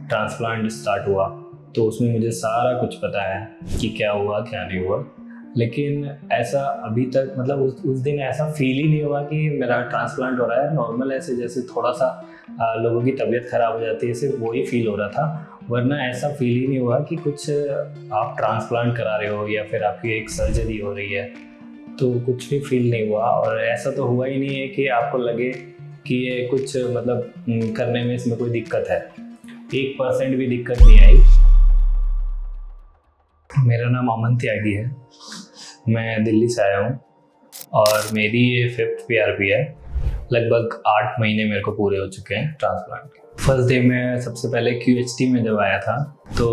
Transplant start हुआ तो उसमें मुझे सारा कुछ पता है कि क्या हुआ क्या नहीं हुआ। लेकिन ऐसा अभी तक मतलब उस दिन ऐसा फील ही नहीं हुआ कि मेरा ट्रांसप्लांट हो रहा है। नॉर्मल ऐसे जैसे थोड़ा सा लोगों की तबीयत ख़राब हो जाती है सिर्फ वही फील हो रहा था, वरना ऐसा फील ही नहीं हुआ कि कुछ आप ट्रांसप्लांट करा रहे हो या फिर आपकी एक सर्जरी हो रही है। तो कुछ भी फील नहीं हुआ और ऐसा तो हुआ ही नहीं है कि आपको लगे कि ये कुछ मतलब करने में इसमें कोई दिक्कत है। 1% भी दिक्कत नहीं आई। मेरा नाम अमन त्यागी है, मैं दिल्ली से आया हूँ और मेरी ये 5th PRP है। लगभग 8 महीने मेरे को पूरे हो चुके हैं ट्रांसप्लांट के। फर्स्ट डे में सबसे पहले QHT में जब आया था तो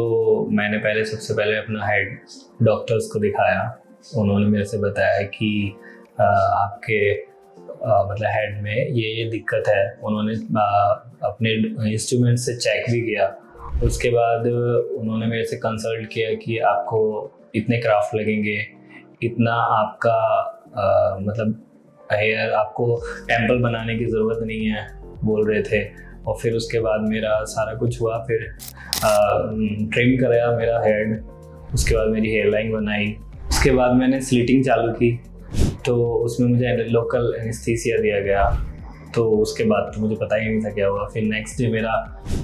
मैंने सबसे पहले अपना हेड डॉक्टर्स को दिखाया। उन्होंने मेरे से बताया कि आपके मतलब हेड में ये दिक्कत है। उन्होंने अपने इंस्ट्रूमेंट से चेक भी किया। उसके बाद उन्होंने मेरे से कंसल्ट किया कि आपको इतने क्राफ्ट लगेंगे, इतना आपका मतलब हेयर आपको टेम्पल बनाने की ज़रूरत नहीं है बोल रहे थे। और फिर उसके बाद मेरा सारा कुछ हुआ, फिर ट्रिम कराया मेरा हेड। उसके बाद मेरी हेयर लाइन बनाई। उसके बाद मैंने स्लिटिंग चालू की तो उसमें मुझे लोकल एनेस्थीसिया दिया गया। तो उसके बाद तो मुझे पता ही नहीं था क्या हुआ। फिर नेक्स्ट डे मेरा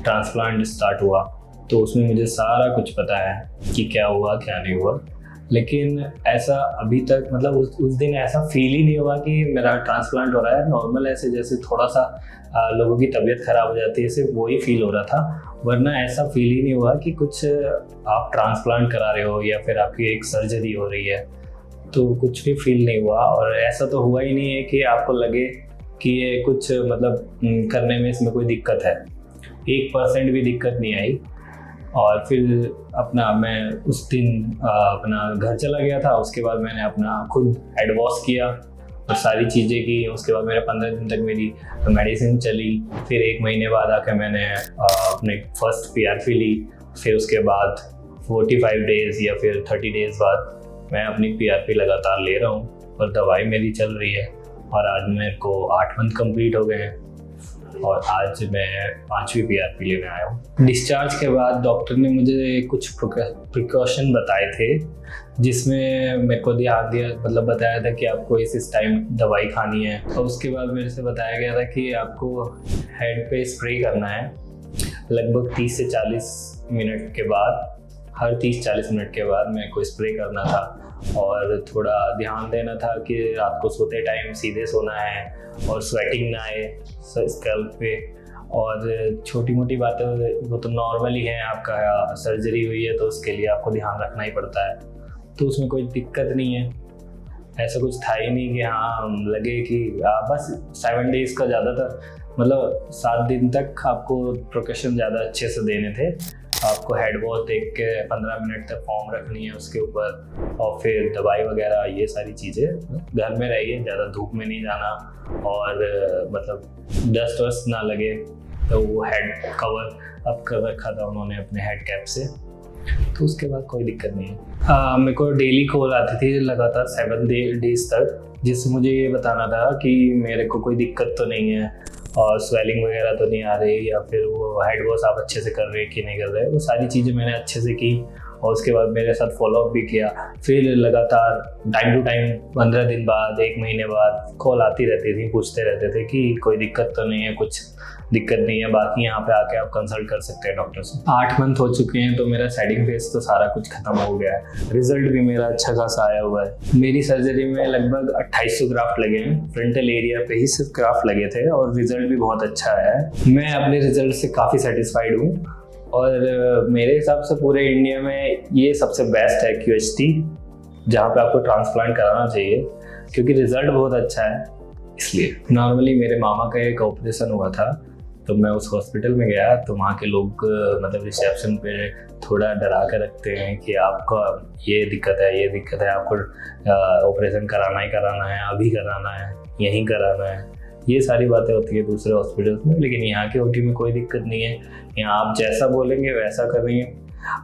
ट्रांसप्लांट स्टार्ट हुआ तो उसमें मुझे सारा कुछ पता है कि क्या हुआ क्या नहीं हुआ। लेकिन ऐसा अभी तक मतलब उस दिन ऐसा फील ही नहीं हुआ कि मेरा ट्रांसप्लांट हो रहा है। नॉर्मल ऐसे जैसे थोड़ा सा लोगों की तबीयत ख़राब हो जाती है सिर्फ वही फील हो रहा था, वरना ऐसा फील ही नहीं हुआ कि कुछ आप ट्रांसप्लांट करा रहे हो या फिर आपकी एक सर्जरी हो रही है। तो कुछ भी फील नहीं हुआ और ऐसा तो हुआ ही नहीं है कि आपको लगे कि ये कुछ मतलब करने में इसमें कोई दिक्कत है। 1% भी दिक्कत नहीं आई। और फिर मैं उस दिन अपना घर चला गया था। उसके बाद मैंने अपना खुद हेड वॉश किया और सारी चीज़ें की। उसके बाद मेरा 15 दिन तक मेरी मेडिसिन चली। फिर 1 महीने बाद आकर मैंने अपने फर्स्ट PRP ली। फिर उसके बाद 45 डेज़ या फिर 30 डेज़ बाद मैं अपनी PRP लगातार ले रहा हूँ और दवाई मेरी चल रही है। और आज मेरे को 8 मंथ कंप्लीट हो गए हैं और आज मैं 5वीं PRP लेने आया हूँ। डिस्चार्ज के बाद डॉक्टर ने मुझे कुछ प्रिकॉशन बताए थे जिसमें मेरे को ध्यान दिया मतलब बताया था कि आपको इस टाइम दवाई खानी है। और उसके बाद मेरे से बताया गया था कि आपको हेड पे स्प्रे करना है लगभग 30 से 40 मिनट के बाद। हर 30-40 मिनट के बाद मेरे को स्प्रे करना था और थोड़ा ध्यान देना था कि रात को सोते टाइम सीधे सोना है और स्वेटिंग ना आए स्कैल्प पे। और छोटी मोटी बातें वो तो नॉर्मल ही है, आपका सर्जरी हुई है तो उसके लिए आपको ध्यान रखना ही पड़ता है। तो उसमें कोई दिक्कत नहीं है। ऐसा कुछ था ही नहीं कि हाँ लगे कि बस 7 डेज़ का ज़्यादातर मतलब 7 दिन तक आपको प्रिकॉशन ज़्यादा अच्छे से देने थे। आपको हेड वॉश देख के 15 मिनट तक फॉर्म रखनी है उसके ऊपर और फिर दवाई वगैरह ये सारी चीज़ें। घर में रहिए, ज़्यादा धूप में नहीं जाना और मतलब डस्ट वस्ट ना लगे। तो वो हेड कवर अप कर रखा था उन्होंने अपने हेड कैप से। तो उसके बाद कोई दिक्कत नहीं है। मेरे को डेली कॉल आती थी लगातार 7 डेज़ तक, जिससे मुझे ये बताना था कि मेरे को कोई दिक्कत तो नहीं है और स्वेलिंग वगैरह तो नहीं आ रही या फिर वो हेड वॉश आप अच्छे से कर रहे हैं कि नहीं कर रहे। वो सारी चीज़ें मैंने अच्छे से की और उसके बाद मेरे साथ फॉलोअप भी किया। फिर लगातार टाइम टू टाइम 15 दिन बाद 1 महीने बाद कॉल आती रहती थी, पूछते रहते थे कि कोई दिक्कत तो नहीं है, कुछ दिक्कत नहीं है, बाकी यहाँ पे आके आप कंसल्ट कर सकते हैं डॉक्टर से। 8 मंथ हो चुके हैं तो मेरा सेटिंग फेज तो सारा कुछ खत्म हो गया है। रिजल्ट भी मेरा अच्छा खासा आया हुआ है। मेरी सर्जरी में लगभग 2800 ग्राफ्ट लगे हैं। फ्रंटल एरिया पे ही सिर्फ ग्राफ्ट लगे थे और रिजल्ट भी बहुत अच्छा आया है। मैं अपने रिजल्ट से काफ़ी सेटिस्फाइड हूँ और मेरे हिसाब से पूरे इंडिया में ये सबसे बेस्ट है QHT, जहाँ पे आपको ट्रांसप्लांट कराना चाहिए क्योंकि रिजल्ट बहुत अच्छा है। इसलिए नॉर्मली मेरे मामा का एक ऑपरेशन हुआ था तो मैं उस हॉस्पिटल में गया तो वहाँ के लोग मतलब रिसेप्शन पे थोड़ा डरा कर रखते हैं कि आपका ये दिक्कत है, आपको ऑपरेशन कराना ही कराना है, अभी कराना है, यहीं कराना है। ये सारी बातें होती है दूसरे हॉस्पिटल्स में, लेकिन यहाँ के OT में कोई दिक्कत नहीं है। यहाँ आप जैसा बोलेंगे वैसा करेंगे।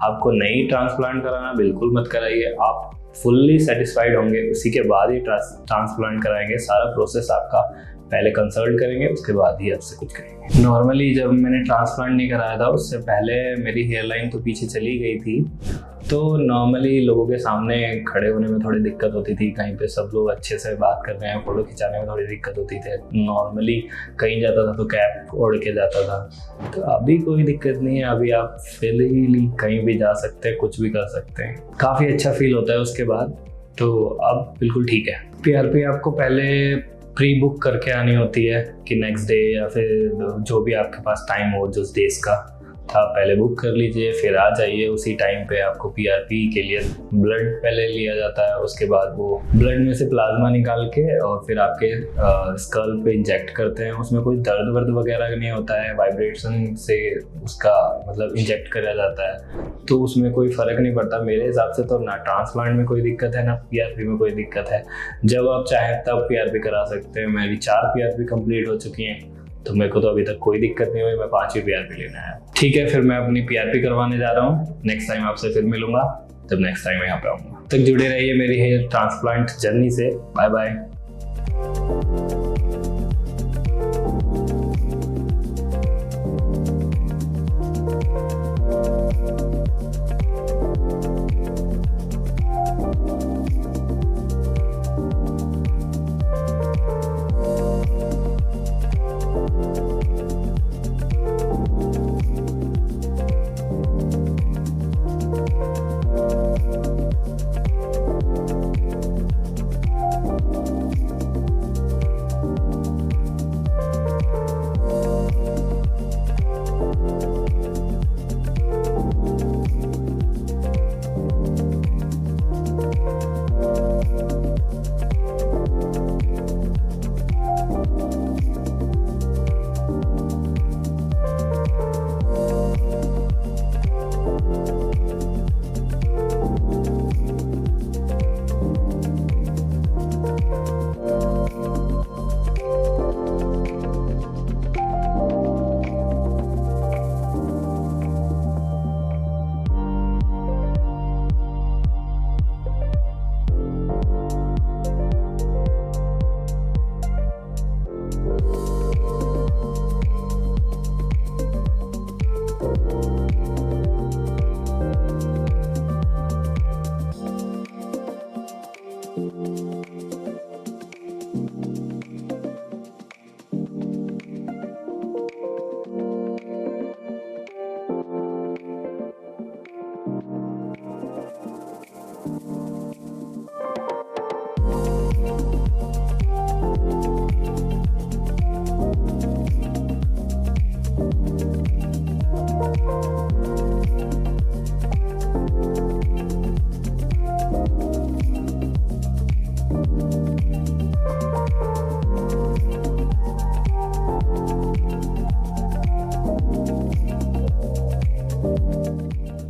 आपको नहीं ट्रांसप्लांट कराना बिल्कुल मत कराइए। आप फुल्ली सेटिस्फाइड होंगे उसी के बाद ही ट्रांसप्लांट कराएंगे। सारा प्रोसेस आपका पहले कंसल्ट करेंगे, उसके बाद ही आपसे कुछ करेंगे। नॉर्मली जब मैंने ट्रांसप्लांट नहीं कराया था उससे पहले मेरी हेयर लाइन तो पीछे चली गई थी, तो नॉर्मली लोगों के सामने खड़े होने में थोड़ी दिक्कत होती थी, कहीं पे सब लोग अच्छे से बात कर रहे हैं, फ़ोटो खिंचाने में थोड़ी दिक्कत होती थी। नॉर्मली कहीं जाता था तो कैप ओढ़ के जाता था, तो अभी कोई दिक्कत नहीं है। अभी आप फ्रीली कहीं भी जा सकते हैं, कुछ भी कर सकते हैं, काफ़ी अच्छा फील होता है उसके बाद। तो अब बिल्कुल ठीक है। PRP आपको पहले प्री बुक करके आनी होती है कि नेक्स्ट डे या फिर जो भी आपके पास टाइम हो, जिस डेज का था पहले बुक कर लीजिए, फिर आ जाइए। उसी टाइम पे आपको PRP के लिए ब्लड पहले लिया जाता है, उसके बाद वो ब्लड में से प्लाज्मा निकाल के और फिर आपके स्कल पे इंजेक्ट करते हैं। उसमें कोई दर्द वर्द वगैरह नहीं होता है, वाइब्रेशन से उसका मतलब इंजेक्ट करा जाता है, तो उसमें कोई फ़र्क नहीं पड़ता मेरे हिसाब से। तो ना ट्रांसप्लांट में कोई दिक्कत है, ना PRP में कोई दिक्कत है। जब आप चाहें तब PRP करा सकते हैं। मेरी 4 PRP कंप्लीट हो चुकी हैं, तो मेरे को तो अभी तक कोई दिक्कत नहीं हुई। मैं 5वीं PRP लेने आया। ठीक है, फिर मैं अपनी PRP करवाने जा रहा हूँ। नेक्स्ट टाइम आपसे फिर मिलूंगा, जब नेक्स्ट टाइम यहाँ पे आऊँगा। तक जुड़े रहिए मेरी हेयर ट्रांसप्लांट जर्नी से। Bye bye.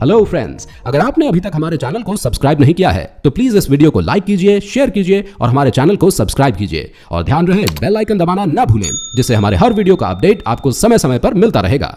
हेलो फ्रेंड्स, अगर आपने अभी तक हमारे चैनल को सब्सक्राइब नहीं किया है तो प्लीज इस वीडियो को लाइक कीजिए, शेयर कीजिए और हमारे चैनल को सब्सक्राइब कीजिए। और ध्यान रहे बेल आइकन दबाना ना भूलें, जिससे हमारे हर वीडियो का अपडेट आपको समय समय पर मिलता रहेगा।